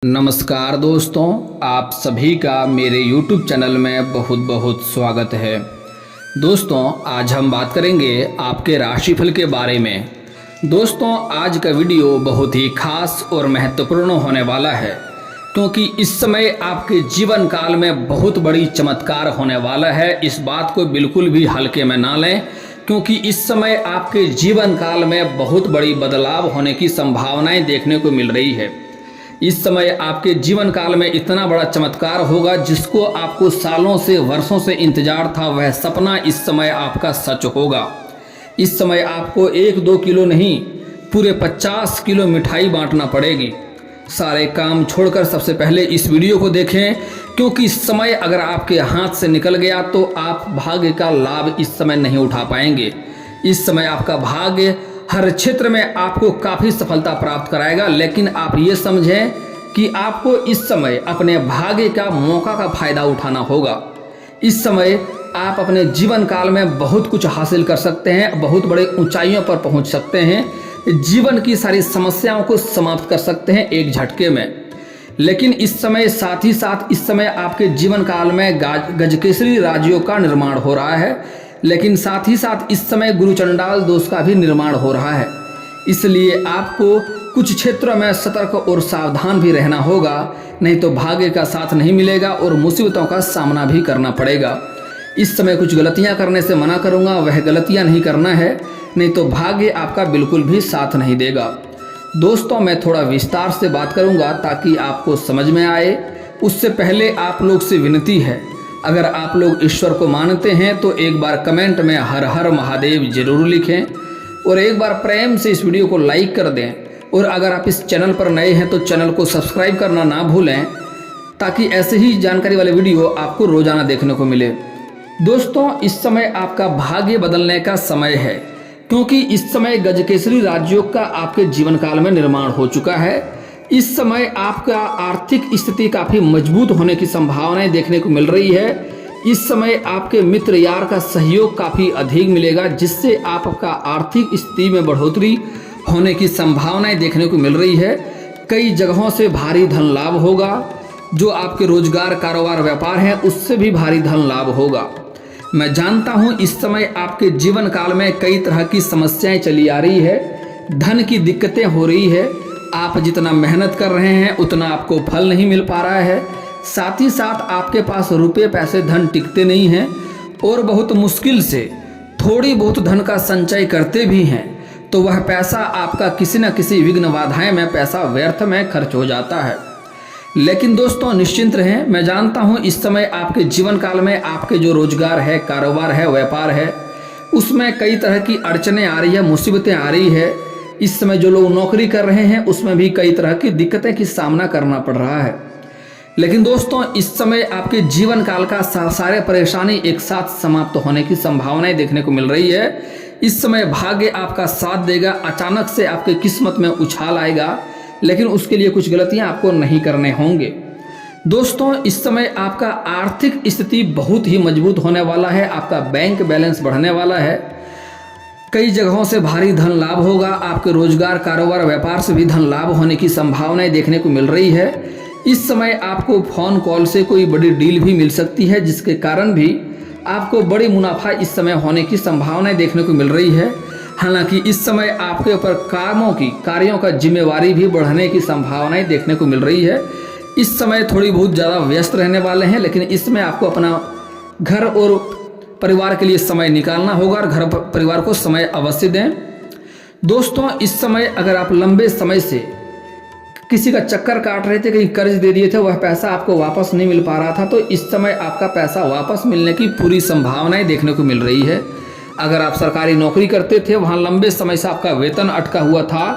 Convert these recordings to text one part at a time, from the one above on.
नमस्कार दोस्तों, आप सभी का मेरे YouTube चैनल में बहुत बहुत स्वागत है। दोस्तों, आज हम बात करेंगे आपके राशिफल के बारे में। दोस्तों, आज का वीडियो बहुत ही खास और महत्वपूर्ण होने वाला है, क्योंकि इस समय आपके जीवन काल में बहुत बड़ी चमत्कार होने वाला है। इस बात को बिल्कुल भी हल्के में ना लें, क्योंकि इस समय आपके जीवन काल में बहुत बड़ी बदलाव होने की संभावनाएं देखने को मिल रही है। इस समय आपके जीवन काल में इतना बड़ा चमत्कार होगा जिसको आपको सालों से वर्षों से इंतजार था, वह सपना इस समय आपका सच होगा। इस समय आपको 1-2 किलो नहीं, पूरे 50 किलो मिठाई बांटना पड़ेगी। सारे काम छोड़कर सबसे पहले इस वीडियो को देखें, क्योंकि इस समय अगर आपके हाथ से निकल गया तो आप भाग्य का लाभ इस समय नहीं उठा पाएंगे। इस समय आपका भाग्य हर क्षेत्र में आपको काफ़ी सफलता प्राप्त कराएगा, लेकिन आप ये समझें कि आपको इस समय अपने भाग्य का मौका का फायदा उठाना होगा। इस समय आप अपने जीवन काल में बहुत कुछ हासिल कर सकते हैं, बहुत बड़े ऊंचाइयों पर पहुंच सकते हैं, जीवन की सारी समस्याओं को समाप्त कर सकते हैं एक झटके में। लेकिन इस समय साथ ही साथ इस समय आपके जीवन काल में गजकेसरी राज्यों का निर्माण हो रहा है, लेकिन साथ ही साथ इस समय गुरु चंडाल दोष का भी निर्माण हो रहा है। इसलिए आपको कुछ क्षेत्रों में सतर्क और सावधान भी रहना होगा, नहीं तो भाग्य का साथ नहीं मिलेगा और मुसीबतों का सामना भी करना पड़ेगा। इस समय कुछ गलतियां करने से मना करूंगा, वह गलतियां नहीं करना है, नहीं तो भाग्य आपका बिल्कुल भी साथ नहीं देगा। दोस्तों, मैं थोड़ा विस्तार से बात करूंगा ताकि आपको समझ में आए। उससे पहले आप लोग से विनती है, अगर आप लोग ईश्वर को मानते हैं तो एक बार कमेंट में हर हर महादेव जरूर लिखें और एक बार प्रेम से इस वीडियो को लाइक कर दें। और अगर आप इस चैनल पर नए हैं तो चैनल को सब्सक्राइब करना ना भूलें, ताकि ऐसे ही जानकारी वाले वीडियो आपको रोजाना देखने को मिले। दोस्तों, इस समय आपका भाग्य बदलने का समय है, क्योंकि इस समय गजकेसरी राजयोग का आपके जीवन काल में निर्माण हो चुका है। इस समय आपका आर्थिक स्थिति काफ़ी मजबूत होने की संभावनाएं देखने को मिल रही है। इस समय आपके मित्र यार का सहयोग काफ़ी अधिक मिलेगा, जिससे आपका आर्थिक स्थिति में बढ़ोतरी होने की संभावनाएं देखने को मिल रही है। कई जगहों से भारी धन लाभ होगा, जो आपके रोजगार, कारोबार, व्यापार है उससे भी भारी धन लाभ होगा। मैं जानता हूँ इस समय आपके जीवन काल में कई तरह की समस्याएं चली आ रही है, धन की दिक्कतें हो रही है। आप जितना मेहनत कर रहे हैं उतना आपको फल नहीं मिल पा रहा है। साथ ही साथ आपके पास रुपए, पैसे, धन टिकते नहीं हैं और बहुत मुश्किल से थोड़ी बहुत धन का संचय करते भी हैं तो वह पैसा आपका किसी न किसी विघ्न बाधाएं में पैसा व्यर्थ में खर्च हो जाता है। लेकिन दोस्तों, निश्चिंत रहें, मैं जानता हूं इस समय आपके जीवन काल में आपके जो रोजगार है, कारोबार है, व्यापार है, उसमें कई तरह की अड़चनें आ रही है, मुसीबतें आ रही है। इस समय जो लोग नौकरी कर रहे हैं उसमें भी कई तरह की दिक्कतें की सामना करना पड़ रहा है। लेकिन दोस्तों, इस समय आपके जीवन काल का सारे परेशानी एक साथ समाप्त होने की संभावनाएं देखने को मिल रही है। इस समय भाग्य आपका साथ देगा, अचानक से आपकी किस्मत में उछाल आएगा, लेकिन उसके लिए कुछ गलतियां आपको नहीं करने होंगे। दोस्तों, इस समय आपका आर्थिक स्थिति बहुत ही मजबूत होने वाला है, आपका बैंक बैलेंस बढ़ने वाला है, कई जगहों से भारी धन लाभ होगा, आपके रोजगार, कारोबार, व्यापार से भी धन लाभ होने की संभावनाएं देखने को मिल रही है। इस समय आपको फोन कॉल से कोई बड़ी डील भी मिल सकती है, जिसके कारण भी आपको बड़ी मुनाफा इस समय होने की संभावनाएं देखने को मिल रही है। हालांकि इस समय आपके ऊपर कार्यों का जिम्मेवारी भी बढ़ने की संभावनाएं देखने को मिल रही है। इस समय थोड़ी बहुत ज़्यादा व्यस्त रहने वाले हैं, लेकिन इसमें आपको अपना घर और परिवार के लिए समय निकालना होगा और घर परिवार को समय अवश्य दें। दोस्तों, इस समय अगर आप लंबे समय से किसी का चक्कर काट रहे थे, कहीं कर्ज दे दिए थे, वह पैसा आपको वापस नहीं मिल पा रहा था, तो इस समय आपका पैसा वापस मिलने की पूरी संभावनाएं देखने को मिल रही है। अगर आप सरकारी नौकरी करते थे, वहाँ लंबे समय से आपका वेतन अटका हुआ था,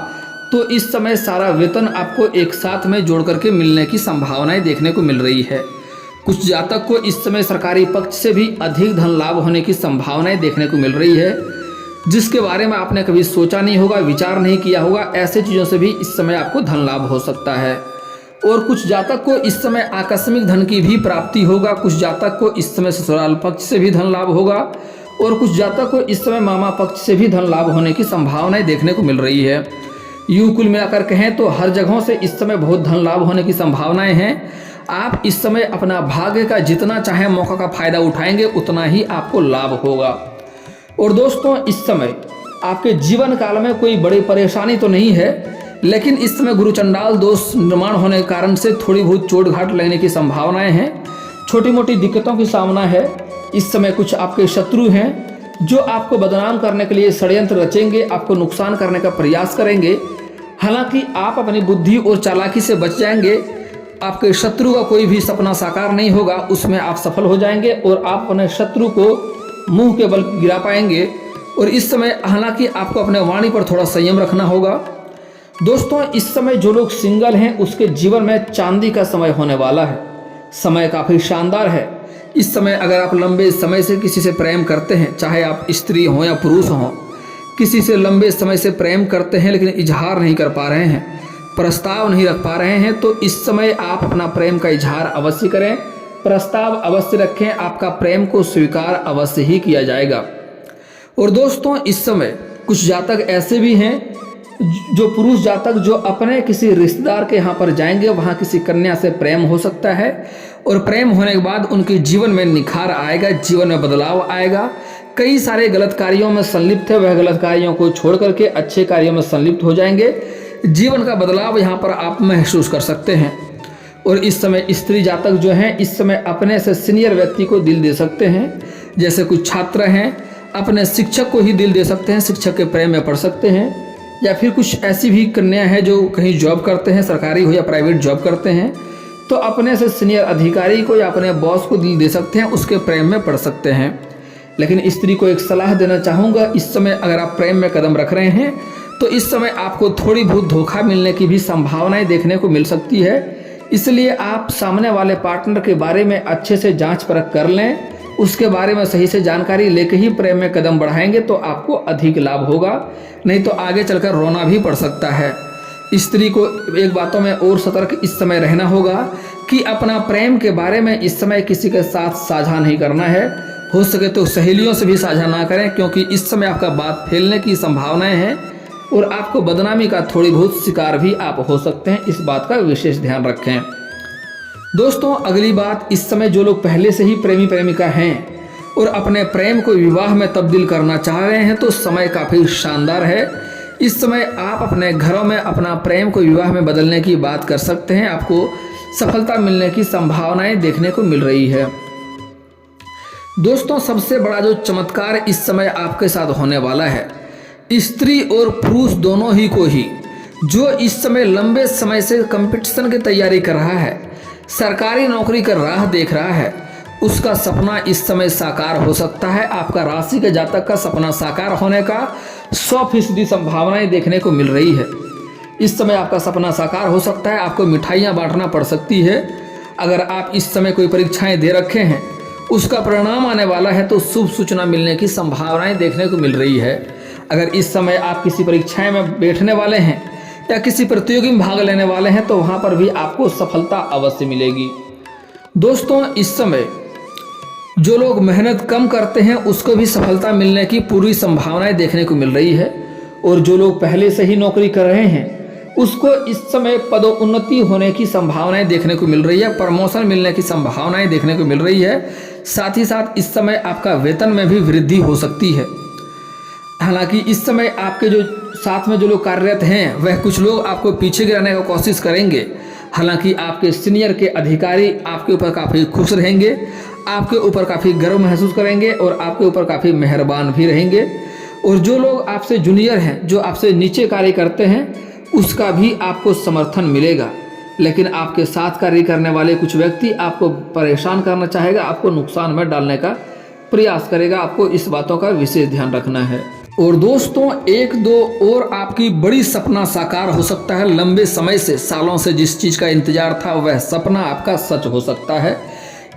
तो इस समय सारा वेतन आपको एक साथ में जोड़ करके मिलने की संभावनाएं देखने को मिल रही है। कुछ जातक को इस समय सरकारी पक्ष से भी अधिक धन लाभ होने की संभावनाएं देखने को मिल रही है, जिसके बारे में आपने कभी सोचा नहीं होगा, विचार नहीं किया होगा। ऐसे चीज़ों से भी इस समय आपको धन लाभ हो सकता है। और कुछ जातक को इस समय आकस्मिक धन की भी प्राप्ति होगा, कुछ जातक को इस समय ससुराल पक्ष से भी धन लाभ होगा और कुछ जातक को इस समय मामा पक्ष से भी धन लाभ होने की संभावनाएं देखने को मिल रही है। यूं कुल मिलाकर कहें तो हर जगहों से इस समय बहुत धन लाभ होने की संभावनाएं हैं। आप इस समय अपना भाग्य का जितना चाहे मौका का फायदा उठाएंगे उतना ही आपको लाभ होगा। और दोस्तों इस समय आपके जीवन काल में कोई बड़ी परेशानी तो नहीं है, लेकिन इस समय गुरु चंडाल दोष निर्माण होने के कारण से थोड़ी बहुत चोट घाट लगने की संभावनाएं हैं। छोटी मोटी दिक्कतों की सामना है। इस समय कुछ आपके शत्रु हैं जो आपको बदनाम करने के लिए षड्यंत्र रचेंगे, आपको नुकसान करने का प्रयास करेंगे। हालांकि आप अपनी बुद्धि और चालाकी से बच जाएंगे। आपके शत्रु का कोई भी सपना साकार नहीं होगा, उसमें आप सफल हो जाएंगे और आप अपने शत्रु को मुंह के बल गिरा पाएंगे। और इस समय हालांकि आपको अपने वाणी पर थोड़ा संयम रखना होगा। दोस्तों इस समय जो लोग सिंगल हैं उसके जीवन में चांदी का समय होने वाला है। समय काफ़ी शानदार है। इस समय अगर आप लंबे समय से किसी से प्रेम करते हैं, चाहे आप स्त्री हों या पुरुष हों, किसी से लंबे समय से प्रेम करते हैं लेकिन इजहार नहीं कर पा रहे हैं, प्रस्ताव नहीं रख पा रहे हैं, तो इस समय आप अपना प्रेम का इजहार अवश्य करें, प्रस्ताव अवश्य रखें। आपका प्रेम को स्वीकार अवश्य ही किया जाएगा। और दोस्तों इस समय कुछ जातक ऐसे भी हैं जो पुरुष जातक जो अपने किसी रिश्तेदार के यहाँ पर जाएंगे, वहाँ किसी कन्या से प्रेम हो सकता है और प्रेम होने के बाद उनके जीवन में निखार आएगा, जीवन में बदलाव आएगा। कई सारे गलत कार्यों में संलिप्त है, वह गलत कार्यों को छोड़ करके अच्छे कार्यों में संलिप्त हो जाएंगे। जीवन का बदलाव यहाँ पर आप महसूस कर सकते हैं। और इस समय स्त्री जातक जो हैं इस समय अपने से सीनियर व्यक्ति को दिल दे सकते हैं। जैसे कुछ छात्र हैं अपने शिक्षक को ही दिल दे सकते हैं, शिक्षक के प्रेम में पड़ सकते हैं। या फिर कुछ ऐसी भी कन्या है जो कहीं जॉब करते हैं, सरकारी हो या प्राइवेट जॉब करते हैं, तो अपने से सीनियर अधिकारी को या अपने बॉस को दिल दे सकते हैं, उसके प्रेम में पड़ सकते हैं। लेकिन स्त्री को एक सलाह देना चाहूँगा, इस समय अगर आप प्रेम में कदम रख रहे हैं तो इस समय आपको थोड़ी बहुत धोखा मिलने की भी संभावनाएं देखने को मिल सकती है। इसलिए आप सामने वाले पार्टनर के बारे में अच्छे से जांच परख कर लें, उसके बारे में सही से जानकारी लेकर ही प्रेम में कदम बढ़ाएंगे तो आपको अधिक लाभ होगा, नहीं तो आगे चलकर रोना भी पड़ सकता है। स्त्री को एक बातों में और सतर्क इस समय रहना होगा कि अपना प्रेम के बारे में इस समय किसी के साथ साझा नहीं करना है। हो सके तो सहेलियों से भी साझा ना करें, क्योंकि इस समय आपका बात फैलने की संभावनाएं हैं और आपको बदनामी का थोड़ी बहुत शिकार भी आप हो सकते हैं। इस बात का विशेष ध्यान रखें। दोस्तों अगली बात, इस समय जो लोग पहले से ही प्रेमी प्रेमिका हैं और अपने प्रेम को विवाह में तब्दील करना चाह रहे हैं तो समय काफ़ी शानदार है। इस समय आप अपने घरों में अपना प्रेम को विवाह में बदलने की बात कर सकते हैं। आपको सफलता मिलने की संभावनाएं देखने को मिल रही है। दोस्तों सबसे बड़ा जो चमत्कार इस समय आपके साथ होने वाला है, स्त्री और पुरुष दोनों ही को ही, जो इस समय लंबे समय से कंपटीशन की तैयारी कर रहा है, सरकारी नौकरी का राह देख रहा है, उसका सपना इस समय साकार हो सकता है। आपका राशि के जातक का सपना साकार होने का 100% संभावनाएं देखने को मिल रही है। इस समय आपका सपना साकार हो सकता है, आपको मिठाइयाँ बांटना पड़ सकती है। अगर आप इस समय कोई परीक्षाएं दे रखे हैं, उसका परिणाम आने वाला है तो शुभ सूचना मिलने की संभावनाएं देखने को मिल रही है। अगर इस समय आप किसी परीक्षाएं में बैठने वाले हैं या किसी प्रतियोगी में भाग लेने वाले हैं तो वहाँ पर भी आपको सफलता अवश्य मिलेगी। दोस्तों इस समय जो लोग मेहनत कम करते हैं उसको भी सफलता मिलने की पूरी संभावनाएं देखने को मिल रही है। और जो लोग पहले से ही नौकरी कर रहे हैं उसको इस समय पदोन्नति होने की संभावनाएं देखने को मिल रही है, प्रमोशन मिलने की संभावनाएं देखने को मिल रही है। साथ ही साथ इस समय आपका वेतन में भी वृद्धि हो सकती है। हालांकि इस समय आपके जो साथ में जो लोग कार्यरत हैं वह कुछ लोग आपको पीछे गिराने की कोशिश करेंगे। हालांकि आपके सीनियर के अधिकारी आपके ऊपर काफ़ी खुश रहेंगे, आपके ऊपर काफ़ी गर्व महसूस करेंगे और आपके ऊपर काफ़ी मेहरबान भी रहेंगे। और जो लोग आपसे जूनियर हैं, जो आपसे नीचे कार्य करते हैं, उसका भी आपको समर्थन मिलेगा। लेकिन आपके साथ कार्य करने वाले कुछ व्यक्ति आपको परेशान करना चाहेगा, आपको नुकसान में डालने का प्रयास करेगा। आपको इस बातों का विशेष ध्यान रखना है। और दोस्तों एक दो और आपकी बड़ी सपना साकार हो सकता है। लंबे समय से, सालों से जिस चीज़ का इंतजार था वह सपना आपका सच हो सकता है।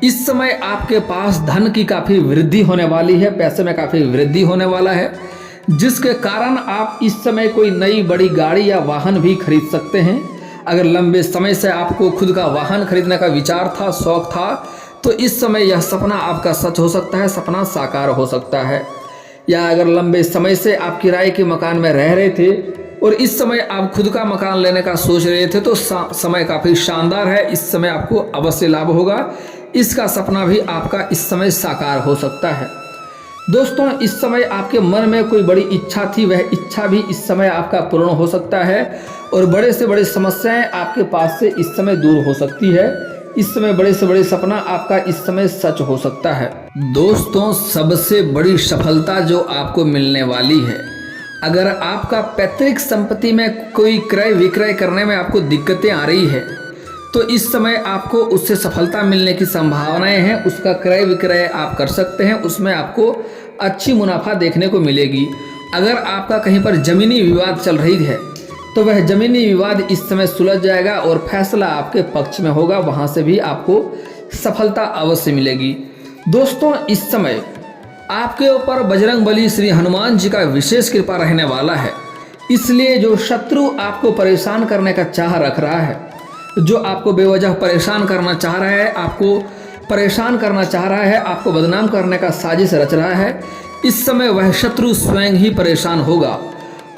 इस समय आपके पास धन की काफ़ी वृद्धि होने वाली है, पैसे में काफ़ी वृद्धि होने वाला है, जिसके कारण आप इस समय कोई नई बड़ी गाड़ी या वाहन भी खरीद सकते हैं। अगर लंबे समय से आपको खुद का वाहन खरीदने का विचार था, शौक था, तो इस समय यह सपना आपका सच हो सकता है, सपना साकार हो सकता है। या अगर लंबे समय से आप किराए के मकान में रह रहे थे और इस समय आप खुद का मकान लेने का सोच रहे थे तो समय काफ़ी शानदार है। इस समय आपको अवश्य लाभ होगा। इसका सपना भी आपका इस समय साकार हो सकता है। दोस्तों, इस समय आपके मन में कोई बड़ी इच्छा थी, वह इच्छा भी इस समय आपका पूर्ण हो सकता है और बड़े से बड़ी समस्याएं आपके पास से इस समय दूर हो सकती है। इस समय बड़े से बड़े सपना आपका इस समय सच हो सकता है। दोस्तों, सबसे बड़ी सफलता जो आपको मिलने वाली है, अगर आपका पैतृक संपत्ति में कोई क्रय विक्रय करने में आपको दिक्कतें आ रही है तो इस समय आपको उससे सफलता मिलने की संभावनाएं हैं। उसका क्रय विक्रय आप कर सकते हैं, उसमें आपको अच्छी मुनाफा देखने को मिलेगी। अगर आपका कहीं पर जमीनी विवाद चल रही है तो वह जमीनी विवाद इस समय सुलझ जाएगा और फैसला आपके पक्ष में होगा, वहां से भी आपको सफलता अवश्य मिलेगी। दोस्तों, इस समय आपके ऊपर बजरंगबली श्री हनुमान जी का विशेष कृपा रहने वाला है। इसलिए जो शत्रु आपको परेशान करने का चाह रख रहा है, जो आपको बेवजह परेशान करना चाह रहा है, आपको परेशान करना चाह रहा है, आपको बदनाम करने का साजिश रच रहा है, इस समय वह शत्रु स्वयं ही परेशान होगा।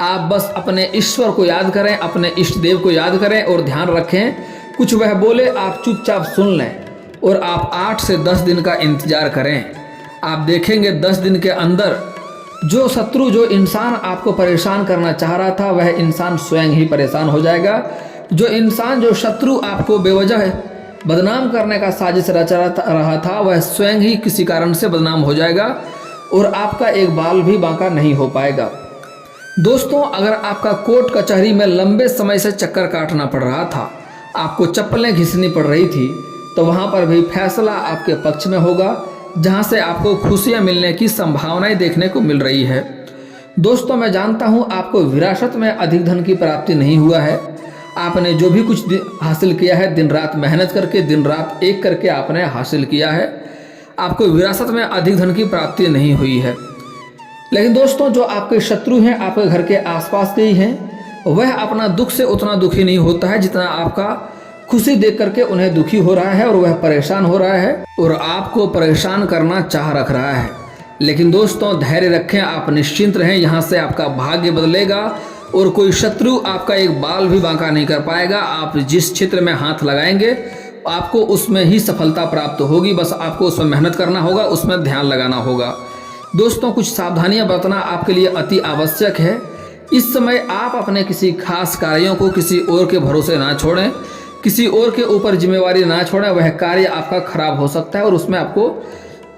आप बस अपने ईश्वर को याद करें, अपने इष्ट देव को याद करें और ध्यान रखें, कुछ वह बोले आप चुपचाप सुन लें और आप 8 से 10 दिन का इंतजार करें। आप देखेंगे 10 दिन के अंदर जो शत्रु, जो इंसान आपको परेशान करना चाह रहा था, वह इंसान स्वयं ही परेशान हो जाएगा। जो इंसान, जो शत्रु आपको बेवजह बदनाम करने का साजिश रच रहा था, वह स्वयं ही किसी कारण से बदनाम हो जाएगा और आपका एक बाल भी बांका नहीं हो पाएगा। दोस्तों, अगर आपका कोर्ट कचहरी में लंबे समय से चक्कर काटना पड़ रहा था, आपको चप्पलें घिसनी पड़ रही थी, तो वहां पर भी फैसला आपके पक्ष में होगा, जहां से आपको खुशियां मिलने की संभावनाएं देखने को मिल रही है। दोस्तों, मैं जानता हूं आपको विरासत में अधिक धन की प्राप्ति नहीं हुआ है। आपने जो भी कुछ हासिल किया है, दिन रात मेहनत करके, दिन रात एक करके आपने हासिल किया है। आपको विरासत में अधिक धन की प्राप्ति नहीं हुई है। लेकिन दोस्तों, जो आपके शत्रु हैं, आपके घर के आसपास के ही हैं, वह अपना दुख से उतना दुखी नहीं होता है जितना आपका खुशी देख करके उन्हें दुखी हो रहा है और वह परेशान हो रहा है और आपको परेशान करना चाह रख रहा है। लेकिन दोस्तों, धैर्य रखें, आप निश्चिंत रहें, यहाँ से आपका भाग्य बदलेगा और कोई शत्रु आपका एक बाल भी बांका नहीं कर पाएगा। आप जिस क्षेत्र में हाथ लगाएंगे आपको उसमें ही सफलता प्राप्त होगी। बस आपको उसमें मेहनत करना होगा, उसमें ध्यान लगाना होगा। दोस्तों, कुछ सावधानियां बरतना आपके लिए अति आवश्यक है। इस समय आप अपने किसी खास कार्यों को किसी और के भरोसे ना छोड़ें, किसी और के ऊपर जिम्मेवारी ना छोड़ें। वह कार्य आपका खराब हो सकता है और उसमें आपको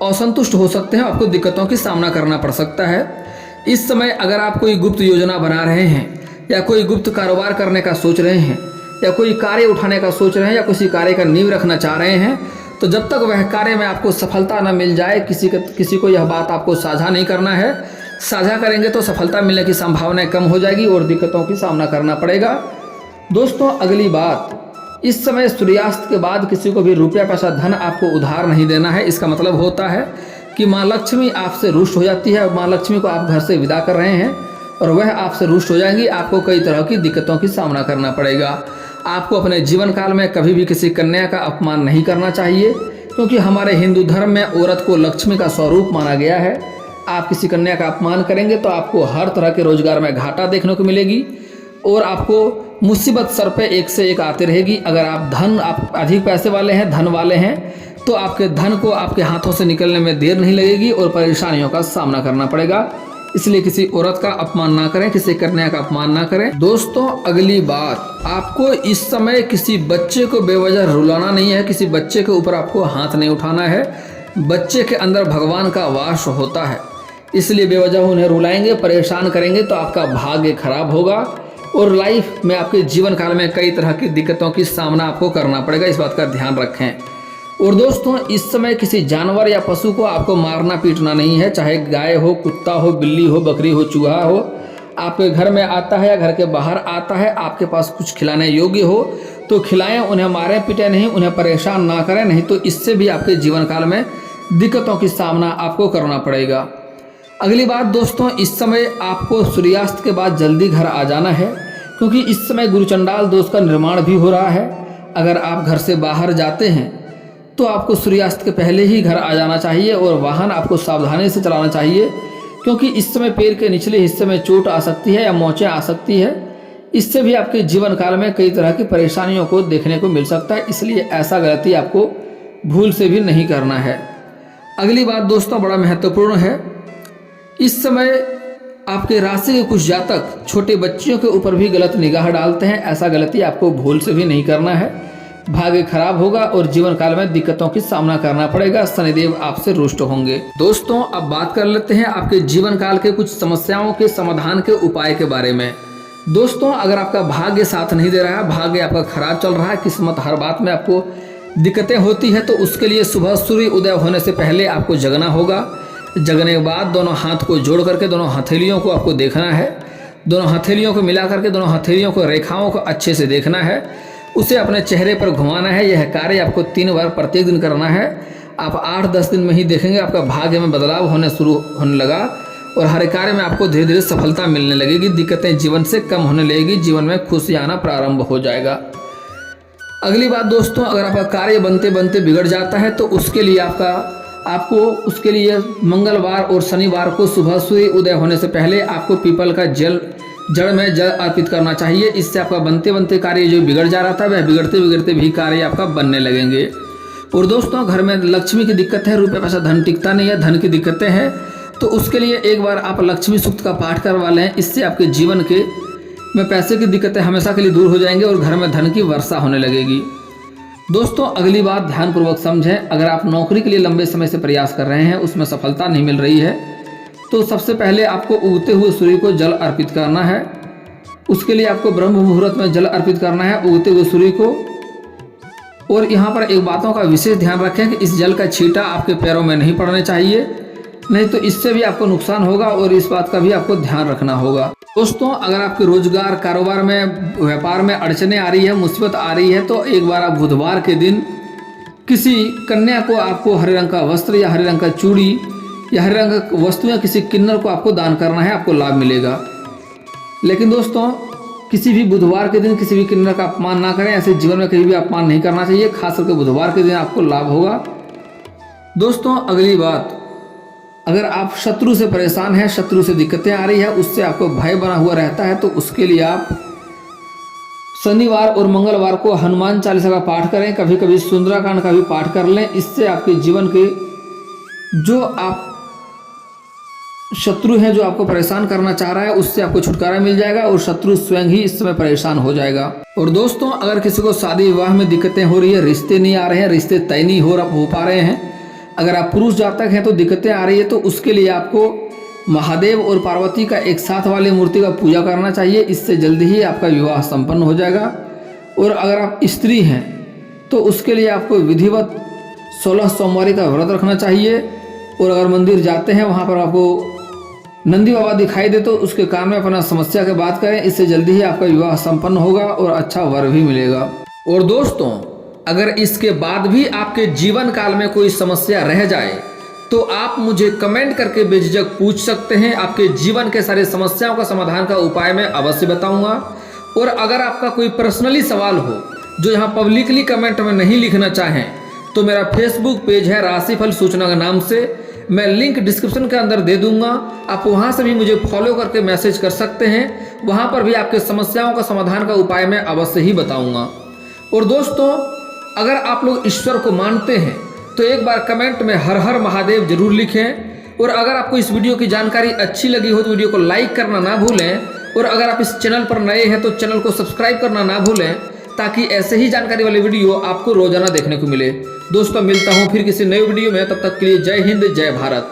असंतुष्ट हो सकते हैं, आपको दिक्कतों की सामना करना पड़ सकता है। इस समय अगर आप कोई गुप्त योजना बना रहे हैं या कोई गुप्त कारोबार करने का सोच रहे हैं या कोई कार्य उठाने का सोच रहे हैं या किसी कार्य का नींव रखना चाह रहे हैं, तो जब तक वह कार्य में आपको सफलता न मिल जाए, किसी को यह बात आपको साझा नहीं करना है। साझा करेंगे तो सफलता मिलने की संभावनाएं कम हो जाएगी और दिक्कतों की सामना करना पड़ेगा। दोस्तों, अगली बात, इस समय सूर्यास्त के बाद किसी को भी रुपया पैसा धन आपको उधार नहीं देना है। इसका मतलब होता है कि माँ लक्ष्मी आपसे रुष्ट हो जाती है। माँ लक्ष्मी को आप घर से विदा कर रहे हैं और वह आपसे रुष्ट हो जाएंगी। आपको कई तरह की दिक्कतों की सामना करना पड़ेगा। आपको अपने जीवन काल में कभी भी किसी कन्या का अपमान नहीं करना चाहिए, क्योंकि हमारे हिंदू धर्म में औरत को लक्ष्मी का स्वरूप माना गया है। आप किसी कन्या का अपमान करेंगे तो आपको हर तरह के रोजगार में घाटा देखने को मिलेगी और आपको मुसीबत सर पे एक से एक आती रहेगी। अगर आप अधिक पैसे वाले हैं, धन वाले हैं, तो आपके धन को आपके हाथों से निकलने में देर नहीं लगेगी और परेशानियों का सामना करना पड़ेगा। इसलिए किसी औरत का अपमान ना करें, किसी कन्या का अपमान ना करें। दोस्तों, अगली बात, आपको इस समय किसी बच्चे को बेवजह रुलाना नहीं है, किसी बच्चे के ऊपर आपको हाथ नहीं उठाना है। बच्चे के अंदर भगवान का वास होता है, इसलिए बेवजह उन्हें रुलाएंगे, परेशान करेंगे तो आपका भाग्य खराब होगा और लाइफ में आपके जीवन काल में कई तरह की दिक्कतों की सामना आपको करना पड़ेगा। इस बात का ध्यान रखें। और दोस्तों, इस समय किसी जानवर या पशु को आपको मारना पीटना नहीं है, चाहे गाय हो, कुत्ता हो, बिल्ली हो, बकरी हो, चूहा हो, आपके घर में आता है या घर के बाहर आता है, आपके पास कुछ खिलाने योग्य हो तो खिलाएं, उन्हें मारें पीटें नहीं, उन्हें परेशान ना करें, नहीं तो इससे भी आपके जीवन काल में दिक्कतों की सामना आपको करना पड़ेगा। अगली बात दोस्तों, इस समय आपको सूर्यास्त के बाद जल्दी घर आ जाना है, क्योंकि इस समय गुरुचंडाल दोष का निर्माण भी हो रहा है। अगर आप घर से बाहर जाते हैं तो आपको सूर्यास्त के पहले ही घर आ जाना चाहिए और वाहन आपको सावधानी से चलाना चाहिए, क्योंकि इस समय पैर के निचले हिस्से में चोट आ सकती है या मोचें आ सकती है। इससे भी आपके जीवन काल में कई तरह की परेशानियों को देखने को मिल सकता है, इसलिए ऐसा गलती आपको भूल से भी नहीं करना है। अगली बात दोस्तों बड़ा महत्वपूर्ण है, इस समय आपके राशि के कुछ जातक छोटे बच्चियों के ऊपर भी गलत निगाह डालते हैं, ऐसा गलती आपको भूल से भी नहीं करना है। भाग्य खराब होगा और जीवन काल में दिक्कतों की सामना करना पड़ेगा, शनिदेव आपसे रुष्ट होंगे। दोस्तों अब बात कर लेते हैं आपके जीवन काल के कुछ समस्याओं के समाधान के उपाय के बारे में। दोस्तों अगर आपका भाग्य साथ नहीं दे रहा है, भाग्य आपका खराब चल रहा है, किस्मत हर बात में आपको दिक्कतें होती है, तो उसके लिए सुबह सूर्य उदय होने से पहले आपको जगना होगा। जगने के बाद दोनों हाथ को जोड़ करके दोनों हथेलियों को आपको देखना है, दोनों हथेलियों को मिला करके दोनों हथेलियों को रेखाओं को अच्छे से देखना है, उसे अपने चेहरे पर घुमाना है। यह कार्य आपको 3 बार प्रत्येक दिन करना है। आप 8-10 दिन में ही देखेंगे आपका भाग्य में बदलाव शुरू होने लगा और हर कार्य में आपको धीरे धीरे सफलता मिलने लगेगी, दिक्कतें जीवन से कम होने लगेगी, जीवन में खुशी आना प्रारंभ हो जाएगा। अगली बात दोस्तों, अगर आपका कार्य बनते बनते बिगड़ जाता है तो उसके लिए उसके लिए मंगलवार और शनिवार को सुबह सूर्य उदय होने से पहले आपको पीपल का जड़ में जल अर्पित करना चाहिए। इससे आपका बनते बनते कार्य जो बिगड़ जा रहा था वह बिगड़ते बिगड़ते भी कार्य आपका बनने लगेंगे। और दोस्तों घर में लक्ष्मी की दिक्कत है, रुपये पैसा धन टिकता नहीं है, धन की दिक्कतें हैं, तो उसके लिए एक बार आप लक्ष्मी सूक्त का पाठ करवा लें। इससे आपके जीवन में पैसे की दिक्कतें हमेशा के लिए दूर हो जाएंगे और घर में धन की वर्षा होने लगेगी। दोस्तों अगली बात ध्यानपूर्वक समझें, अगर आप नौकरी के लिए लंबे समय से प्रयास कर रहे हैं, उसमें सफलता नहीं मिल रही है, तो सबसे पहले आपको उगते हुए सूर्य को जल अर्पित करना है। उसके लिए आपको ब्रह्म मुहूर्त में जल अर्पित करना है उगते हुए सूर्य को। और यहाँ पर एक बातों का विशेष ध्यान रखें कि इस जल का छींटा आपके पैरों में नहीं पड़ने चाहिए, नहीं तो इससे भी आपको नुकसान होगा और इस बात का भी आपको ध्यान रखना होगा। दोस्तों अगर आपके रोजगार कारोबार में व्यापार में अड़चने आ रही है, मुसीबत आ रही है, तो एक बार आप बुधवार के दिन किसी कन्या को आपको हरे रंग का वस्त्र या हरे रंग का चूड़ी या हरे रंग का वस्तु या किसी किन्नर को आपको दान करना है, आपको लाभ मिलेगा। लेकिन दोस्तों किसी भी बुधवार के दिन किसी भी किन्नर का अपमान ना करें, ऐसे जीवन में कहीं भी अपमान नहीं करना चाहिए, खास करके बुधवार के दिन आपको लाभ होगा। दोस्तों अगली बात, अगर आप शत्रु से परेशान हैं, शत्रु से दिक्कतें आ रही है, उससे आपको भय बना हुआ रहता है, तो उसके लिए आप शनिवार और मंगलवार को हनुमान चालीसा का पाठ करें, कभी कभी सुंदराकांड का भी पाठ कर लें। इससे आपके जीवन के जो आप शत्रु हैं, जो आपको परेशान करना चाह रहा है, उससे आपको छुटकारा मिल जाएगा और शत्रु स्वयं ही इस समय परेशान हो जाएगा। और दोस्तों अगर किसी को शादी विवाह में दिक्कतें हो रही है, रिश्ते नहीं आ रहे हैं, रिश्ते तय नहीं हो पा रहे हैं, अगर आप पुरुष जातक हैं तो दिक्कतें आ रही है, तो उसके लिए आपको महादेव और पार्वती का एक साथ वाली मूर्ति का पूजा करना चाहिए। इससे जल्दी ही आपका विवाह संपन्न हो जाएगा। और अगर आप स्त्री हैं तो उसके लिए आपको विधिवत 16 सोमवारी का व्रत रखना चाहिए। और अगर मंदिर जाते हैं वहाँ पर आपको नंदी बाबा दिखाई दे तो उसके कान में अपना समस्या की बात करें, इससे जल्दी ही आपका विवाह संपन्न होगा और अच्छा वर भी मिलेगा। और दोस्तों अगर इसके बाद भी आपके जीवन काल में कोई समस्या रह जाए तो आप मुझे कमेंट करके बेझिझक पूछ सकते हैं। आपके जीवन के सारे समस्याओं का समाधान का उपाय मैं अवश्य बताऊंगा। और अगर आपका कोई पर्सनली सवाल हो जो यहाँ पब्लिकली कमेंट में नहीं लिखना चाहें, तो मेरा फेसबुक पेज है राशिफल सूचना के नाम से, मैं लिंक डिस्क्रिप्शन के अंदर दे दूंगा, आप वहां से भी मुझे फॉलो करके मैसेज कर सकते हैं। वहां पर भी आपके समस्याओं का समाधान का उपाय मैं अवश्य ही बताऊंगा। और दोस्तों अगर आप लोग ईश्वर को मानते हैं तो एक बार कमेंट में हर हर महादेव जरूर लिखें। और अगर आपको इस वीडियो की जानकारी अच्छी लगी हो तो वीडियो को लाइक करना ना भूलें। और अगर आप इस चैनल पर नए हैं तो चैनल को सब्सक्राइब करना ना भूलें, ताकि ऐसे ही जानकारी वाली वीडियो आपको रोजाना देखने को मिले। दोस्तों मिलता हूँ फिर किसी नई वीडियो में, तब तक के लिए जय हिंद जय भारत।